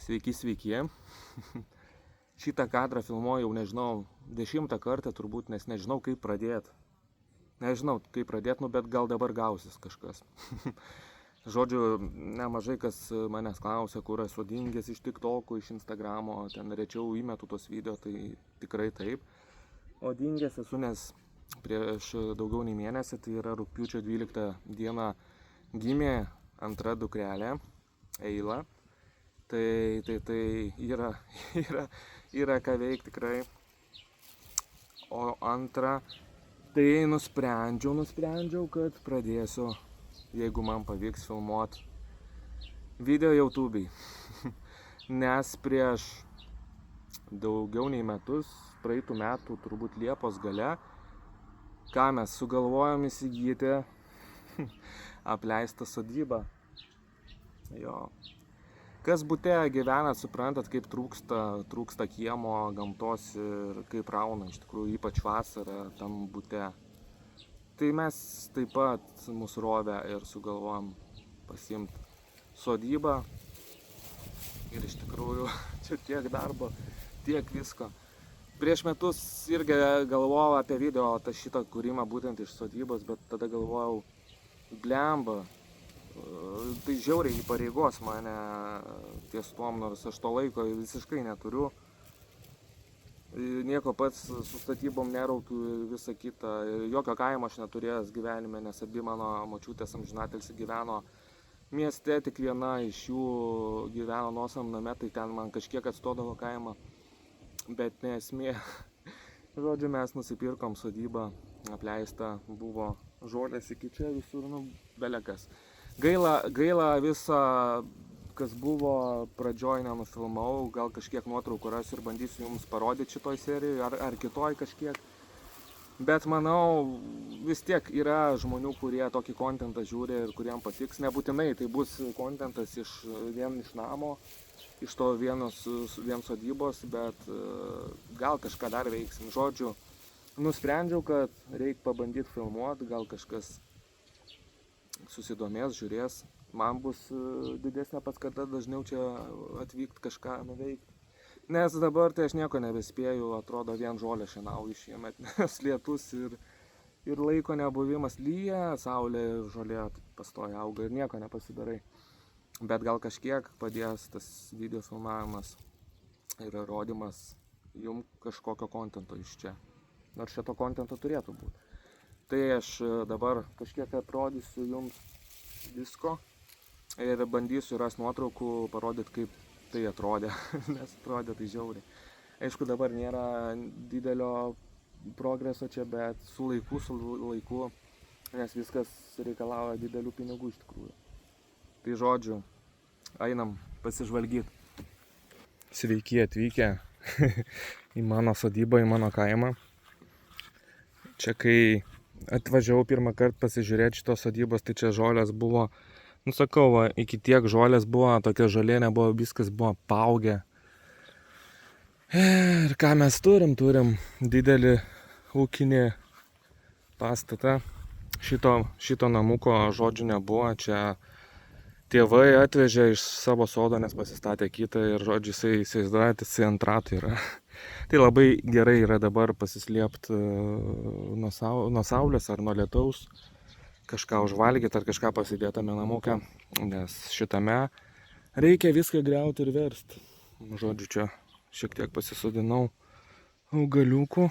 Sveiki, sveiki. Šitą kadrą filmuoju jau, nežinau, 10 kartą turbūt, nes nežinau, kaip pradėti. Nežinau, kaip pradėti, bet gal dabar gausis kažkas. Žodžiu, nemažai kas manęs klausia, kur esu dingęs iš TikTok'o, iš Instagramo, ten rečiau įmetu tos video, tai tikrai taip. O dingęs esu, nes prieš daugiau nei mėnesį, tai yra rugpjūčio 12 dieną, gimė antra dukrelė, Eila. Tai yra ką veikti tikrai. O antra, tai nusprendžiau, kad pradėsiu, jeigu man pavyks filmuoti video YouTube'ai. Nes prieš daugiau nei metus, praeitų metų, turbūt Liepos gale, ką mes sugalvojom įsigyti, apleistą sodybą. Jo. Kas bute gyvenat, suprantat, kaip trūksta kiemo, gamtos ir kaip rauna, iš tikrųjų, ypač vasarą tam bute. Tai mes taip pat mūsų rovę ir sugalvojom pasiimti sodybą. Ir iš tikrųjų, čia tiek darbo, tiek visko. Prieš metus irgi galvojau apie video šitą kūrimą būtent iš sodybos, bet tada galvojau, blemba. Tai žiauriai įpareigos mane ties tuom, nors aš to laiko visiškai neturiu. Nieko pats su statybom neraukiu ir visa kita. Jokio kaimo aš neturėjęs gyvenime, nes abi mano močiutės amžinatilsį gyveno mieste, tik viena iš jų gyveno nuosavam name, tai ten man kažkiek atstodavo kaimą. Bet nesmė. Žodžiu, mes nusipirkom sodybą, apleistą, buvo žolės iki čia visur, belekas. Gaila visą, kas buvo pradžioj nenufilmau, gal kažkiek nuotraukų rasiu ir bandysiu jums parodyti šitoj serijoje ar kitoj kažkiek. Bet manau, vis tiek yra žmonių, kurie tokį kontentą žiūri ir kuriem patiks. Nebūtinai tai bus kontentas vien iš namo, iš to vien sodybos, bet gal kažką dar veiksim. Žodžiu, nusprendžiau, kad reikia pabandyti filmuoti, gal kažkas susidomės, žiūrės. Man bus didesnė paskata dažniau čia atvykti kažką nuveikti. Nes dabar tai aš nieko nebespėju, atrodo vien žolę šienauju šiemet, nes lietus ir laiko nebuvimas, lyja, saulė ir žolė pastoja auga ir nieko nepasidarai. Bet gal kažkiek padės tas video filmavimas ir rodymas jums kažkokio kontento iš čia. Nors šito kontento turėtų būti. Tai aš dabar kažkiek atrodysiu jums visko ir bandysiu rasti nuotraukų, parodyti, kaip tai atrodė, nes atrodė tai žiauriai. Aišku, dabar nėra didelio progreso čia, bet su laiku, nes viskas reikalauja didelių pinigų iš tikrųjų. Tai žodžiu, einam pasižvalgyti. Sveiki atvykę į mano sodybą, į mano kaimą. Čia kai atvažiavau pirmą kartą pasižiūrėti šitos sodybos, tai čia žolės buvo, sakau, iki tiek žolės buvo, tokia žolė nebuvo, viskas buvo paaugę. Ir ką mes turim didelį ūkinį pastatą. Šito namuko žodžių nebuvo, čia tėvai atvežė iš savo sodo, nes pasistatė kitą ir žodžiu, įsivaizduojate, jisai ant ratų yra. Tai labai gerai yra dabar pasislėpti nuo saulės ar nuo lietaus, kažką užvalgyti ar kažką pasidėti tame namuke, nes šitame reikia viską griauti ir versti. Žodžiu, čia šiek tiek pasisodinau augaliukų,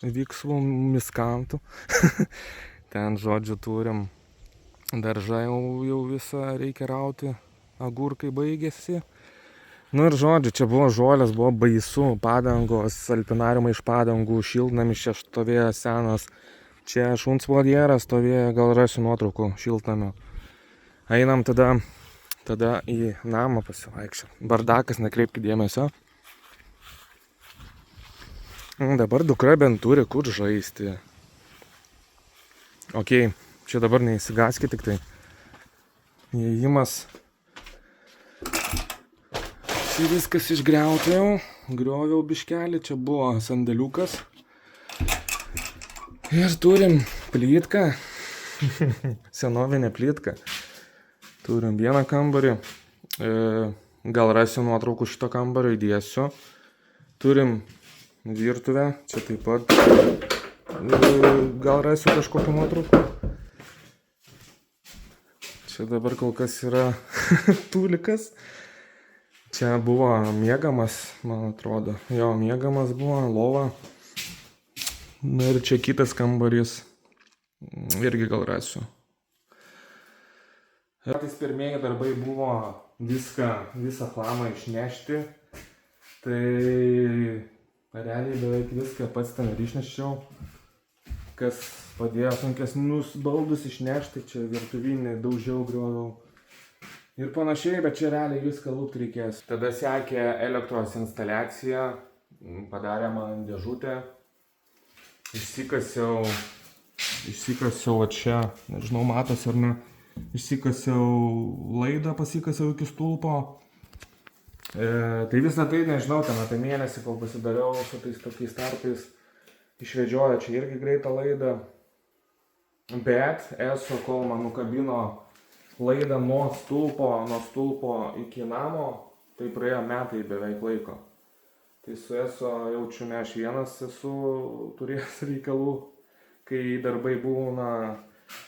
viksvų, miskantų. Ten, žodžiu, turim daržą jau visą reikia rauti, agurkai baigėsi. Ir žodžiu, čia buvo žolės, buvo baisu, padangos, alpinariumai iš padangų, šiltnamis čia stovėjo senas, čia šuns voljeras stovėjo, gal rasiu nuotraukų šiltnamio. Einam tada į namą pasivaikščioti. Bardakas, nekreipkite dėmesio. Dabar dukra bent turi kur žaisti. Ok, čia dabar neįsigaskit tik tai. Įėjimas. Čia viskas išgriauta jau, grioviau biškelį, čia buvo sandėliukas. Ir turim plytką, senovinę plytką. Turim vieną kambarį, gal rasiu nuotraukų šito kambario, įdėsiu. Turim virtuvę, čia taip pat gal rasiu kažkokių nuotraukų. Čia dabar kol kas yra tūlikas. Čia buvo miegamas, man atrodo. Jo, miegamas buvo, lova. Na ir čia kitas kambarys. Irgi gal rasiu. Patys pirmieji darbai buvo visą chlamą išnešti. Tai realiai beveik viską pats ten ir išneščiau. Kas padėjo sunkesnius baldus išnešti, čia virtuvinį daužiau, grioviau. Ir panašiai, bet čia realiai viską lūpti reikės. Tada sekė elektros instaliacija, padarė man dėžutę. Išsikasiau va čia, nežinau, matosi ar ne. Išsikasiau laidą, pasikasiau iki stulpo. Tai visą tai, nežinau, ten apie mėnesį, kol pasidariau su tais tokiais tarpais. Išvedžiojo čia irgi greitą laidą. Bet esu, kol man nukabino laidą nuo stulpo iki namo, tai praėjo metai beveik laiko. Tai su ESO jaučiu ne aš vienas esu turėjęs reikalų, kai darbai būna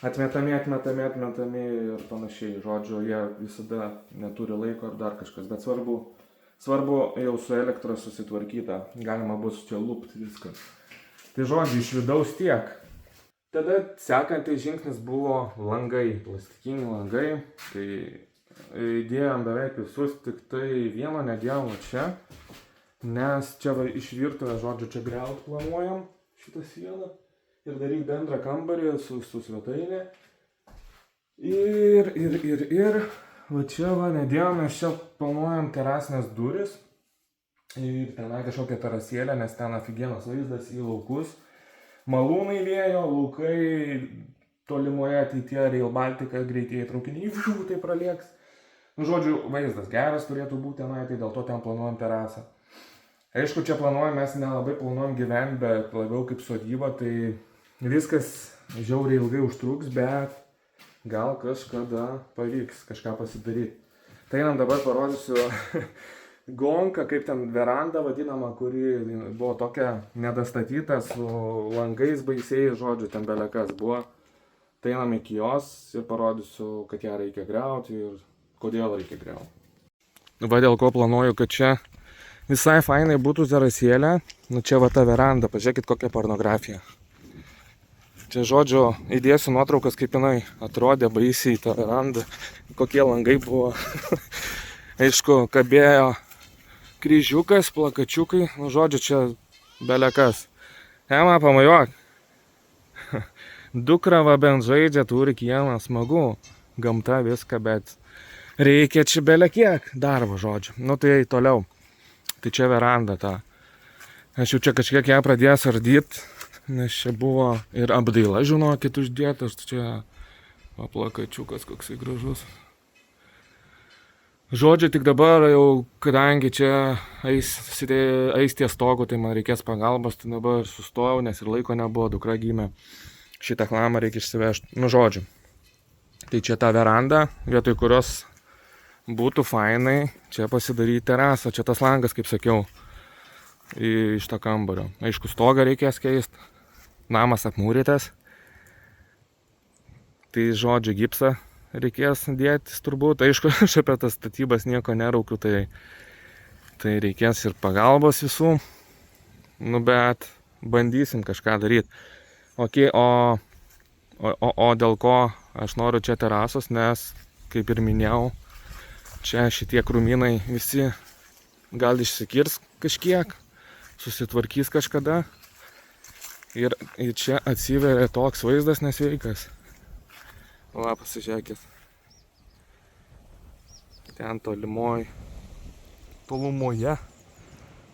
atmetami ir panašiai. Žodžiu, jie visada neturi laiko ar dar kažkas, bet svarbu jau su elektra susitvarkyta, galima bus čia lūpti viską. Tai žodžiu, iš vidaus tiek. Tada sekantis žingsnis buvo langai, plastikiniai langai. Tai įdėjom beveik visus, tik tai vieno nedėjom čia. Nes čia iš virtuvės, žodžiu, čia griaut planuojam šitą sieną. Ir daryk bendrą kambarį su svetainė. Ir va čia va nedėjom, mes čia planuojam terasinės duris. Ir tenai kažkokią terasėlę, nes ten aфиgenas vaizdas į laukus. Malūnai vėjo, laukai, tolimoje ateityje Rail Baltica greitieji traukiniai, tai pralieks. Nu, žodžiu, vaizdas geras turėtų būti tenai, tai dėl to ten planuojam terasą. Aišku, čia planuojam, mes nelabai planuojam gyventi, bet labiau kaip sodyba, tai viskas žiauriai ilgai užtruks, bet gal kažkada pavyks kažką pasidaryti. Tai einam dabar parodysiu gonką, kaip ten veranda vadinama, kuri buvo tokia nedastatyta su langais baisiai, žodžiu, ten belekas buvo. Tai einam iki jos ir parodysiu, kad ją reikia griauti ir kodėl reikia griauti. Va dėl ko planuoju, kad čia visai fainai būtų terasėlė. Nu čia va ta veranda, pažiūrėkit kokią pornografiją. Čia žodžiu, įdėsiu nuotraukas, kaip jinai atrodė baisiai ta veranda, kokie langai buvo. Aišku, kabėjo kryžiukas, plakačiukai, nu žodžiu, čia belekas. Ema, pamajuok. Dukra va bent žaidžia, turi kiemą, smagu, gamta viską, bet reikia čia belekiek darbo, žodžiu. Nu tai toliau. Tai čia veranda ta. Aš jau čia kažkiek ją pradėjęs ardyti, nes čia buvo ir apdaila, žinokit, uždėtas. Čia plakačiukas koksai gražus. Žodžiu, tik dabar jau, kadangi čia eis ties stogu, tai man reikės pagalbos, tai dabar sustojau, nes ir laiko nebuvo, dukra gimė. Šitą chlamą reikia išsivežti. Nu, žodžiu. Tai čia ta veranda, vietoj kurios būtų fainai čia pasidaryti terasą. Čia tas langas, kaip sakiau, iš to kambario. Aišku, stogą reikės keisti. Namas apmūrytas. Tai žodžiu, gipsą reikės dėtis turbūt. Aišku, aš apie tas statybas nieko neraukiu, tai reikės ir pagalbos visų. Nu, bet bandysim kažką daryti. Okay, o dėl ko aš noriu čia terasos, nes, kaip ir minėjau, čia šitie krūmynai visi gal išsikirs kažkiek, susitvarkys kažkada. Ir čia atsiveria toks vaizdas nesveikas. Va, pasižiūrėkit. Ten tolumoje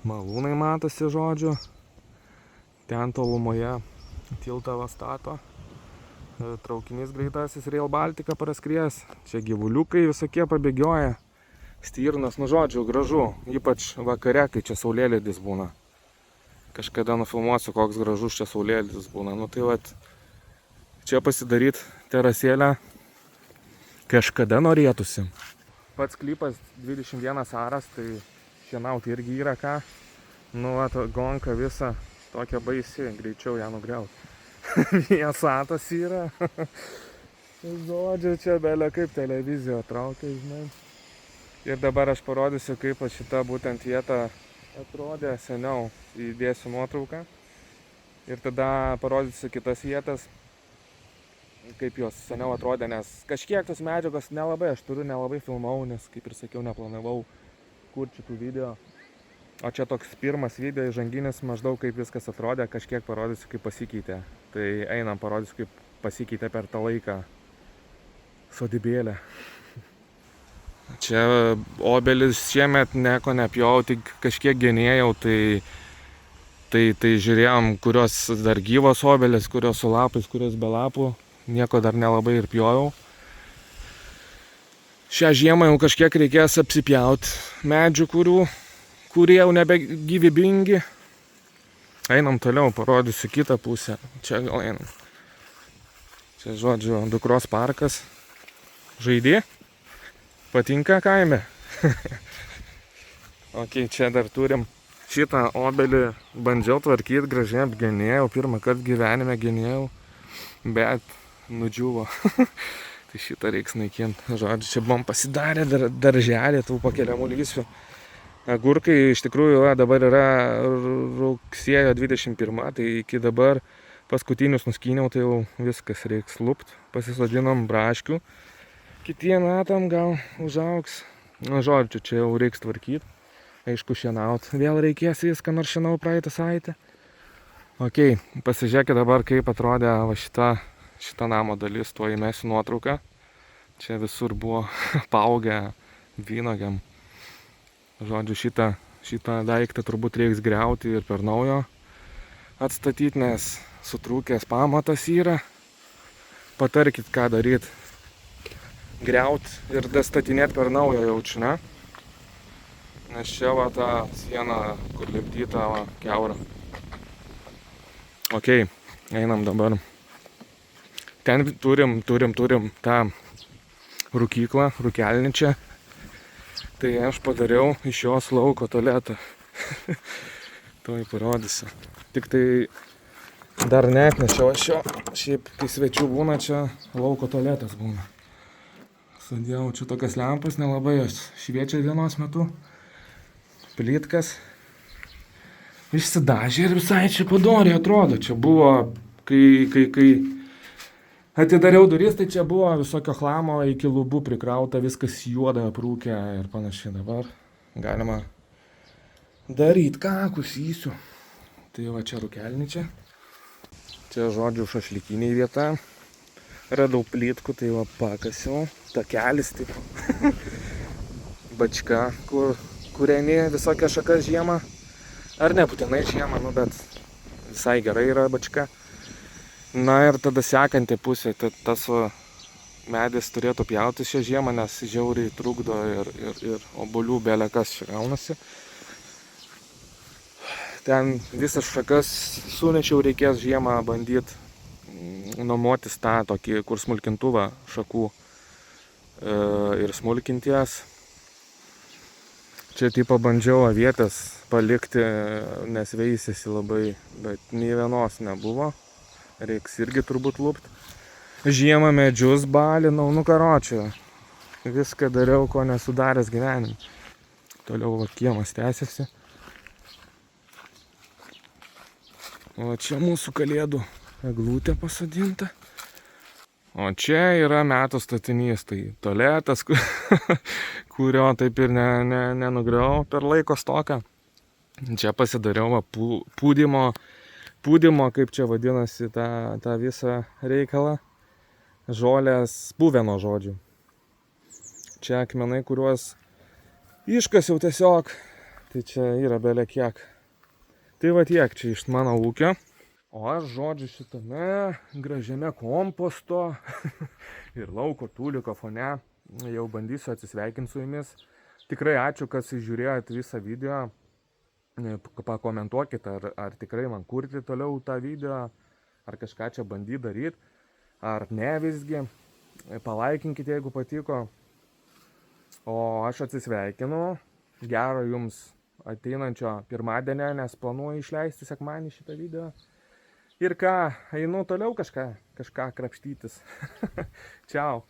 malūnai matosi, žodžiu. Ten tolumoje tiltą va stato. Traukinys greitasis Rail Baltica praskries. Čia gyvuliukai visokie pabėgioja. Stirnas, nu žodžiu, gražu. Ypač vakare, kai čia saulėlydis būna. Kažkada nufilmuosiu, koks gražus čia saulėlydis būna. Nu tai vat, čia pasidaryti terasėlę kažkada norėtųsi. pats klipas 21 aras, tai šienauti irgi yra ką. Nu, gonka visą tokia baisi, greičiau ją nugriauti. Viesatas yra. Žodžiu, čia belė kaip televizija traukia, žinai. Ir dabar aš parodysiu, kaip šita būtent vieta atrodė seniau. Įdėsiu nuotrauką. Ir tada parodysiu kitas vietas, kaip jos seniau atrodė, nes kažkiek tos medžiagos nelabai, aš turiu nelabai filmavau, nes kaip ir sakiau, neplanavau kurti tų video. O čia toks pirmas video įžanginis, maždaug kaip viskas atrodė, kažkiek parodysiu, kaip pasikeitė. Tai einam, parodysiu, kaip pasikeitė per tą laiką sodybėlę. Čia obelis šiemet nieko nepjau, tik kažkiek genėjau, tai žiūrėjom, kurios dar gyvos obelis, kurios su lapais, kurios be lapų. Nieko dar nelabai ir pjojau. Šią žiemą jau kažkiek reikės apsipjauti medžių, kurie jau nebegyvybingi. Einam toliau, parodysiu kitą pusę. Čia gal einam. Čia, žodžiu, dukros parkas. Žaidė? Patinka kaime? Ok, čia dar turim šitą obelį. Bandžiau tvarkyti, gražiai apgenėjau. Pirmą kartą gyvenime genėjau. Bet nudžiuvo. Tai šitą reiks naikinti. Žodžiu, čia buvom pasidarę darželį, tų pakeliamų lysvių. Agurkai iš tikrųjų dabar yra rugsėjo 21, tai iki dabar paskutinius nuskyniau, tai jau viskas reiks lupt. Pasisodinom braškių. Kitiem metam gal užaugs. Nu, žodžiu, čia jau reiks tvarkyti. Aišku, šienaut. Vėl reikės viską, nors šienau praeitą savaitę. Ok, pasižiūrėkit dabar, kaip atrodė va šita namo dalis, tuo įmesiu nuotrauką. Čia visur buvo paugę vynogiam. Žodžiu, šitą daiktą turbūt reiks griauti ir per naujo atstatyti, nes sutrūkęs pamatas yra. Patarkit, ką daryti. Griauti ir dastatinėti per naujo jaučiu, ne? Nes čia va ta siena, kur lipdyta va, kiaura. Ok, einam dabar. Ten turim tą rūkyklą, rūkelnį čia. Tai aš padariau iš jos lauko tualetą. Tuoj parodysiu. Tik tai dar neatnešiau aš jo. Šiaip, kai svečių būna, čia lauko tualetas būna. Sudėjau čia tokias lempas, nelabai jos šviečia dienos metu. Plytkas. Išsidažė ir visai čia padoriai atrodo. Čia buvo, kai atidariau duris, tai čia buvo visokio chlamo iki lubų prikrauta, viskas juoda aprūkę ir panašiai. Dabar galima daryti ką, kusysiu. Tai va čia rūkelnį čia. Čia, žodžiu, šašlikiniai vieta. Radau plytkų, tai va pakasiau. Takelis, taip. Bačka, kur eini visokią šakas žiemą. Ar nebūtinai žiemą, nu, bet visai gerai yra bačka. Na ir tada sekanti pusė, tas medis turėtų pjauti šią žiemą, nes žiauriai trukdo ir obuolių belekas čia gaunasi. Ten visas šakas sunečiau, reikės žiemą bandyti nuomotis tą tokį, kur smulkintuvą šakų ir smulkinties. Čia tipo bandžiau avietės palikti, nes veisėsi labai, bet nei vienos nebuvo. Reiks irgi turbūt lupt. Žiemą medžius balinau, nu karočią. Viską dariau, ko nesudaręs gyvenime. Toliau va kiemas tęsiasi. O čia mūsų kalėdų eglutė pasodinta. O čia yra metų statinys, tai tualetas, kurio taip ir nenugriau per laiko stoką. Čia pasidariau pūdymo, kaip čia vadinasi, tą visą reikalą. Žolės puveno žodžių. Čia akmenai, kuriuos iškasiau tiesiog. Tai čia yra belė kiek. Tai va tiek čia iš mano ūkio. O aš, žodžiu, šitame gražiame komposto ir lauko tūliko fone jau bandysiu atsisveikinti su jumis. Tikrai ačiū, kas žiūrėjot visą video. Pakomentuokit, ar tikrai man kurti toliau tą video, ar kažką čia bandyti daryti, ar ne visgi. Palaikinkite, jeigu patiko. O aš atsisveikinu. Gero jums ateinančio pirmadienio, nes planuoju išleisti sekmanį šitą video. Ir ką, einu toliau kažką krapštytis. Čiau.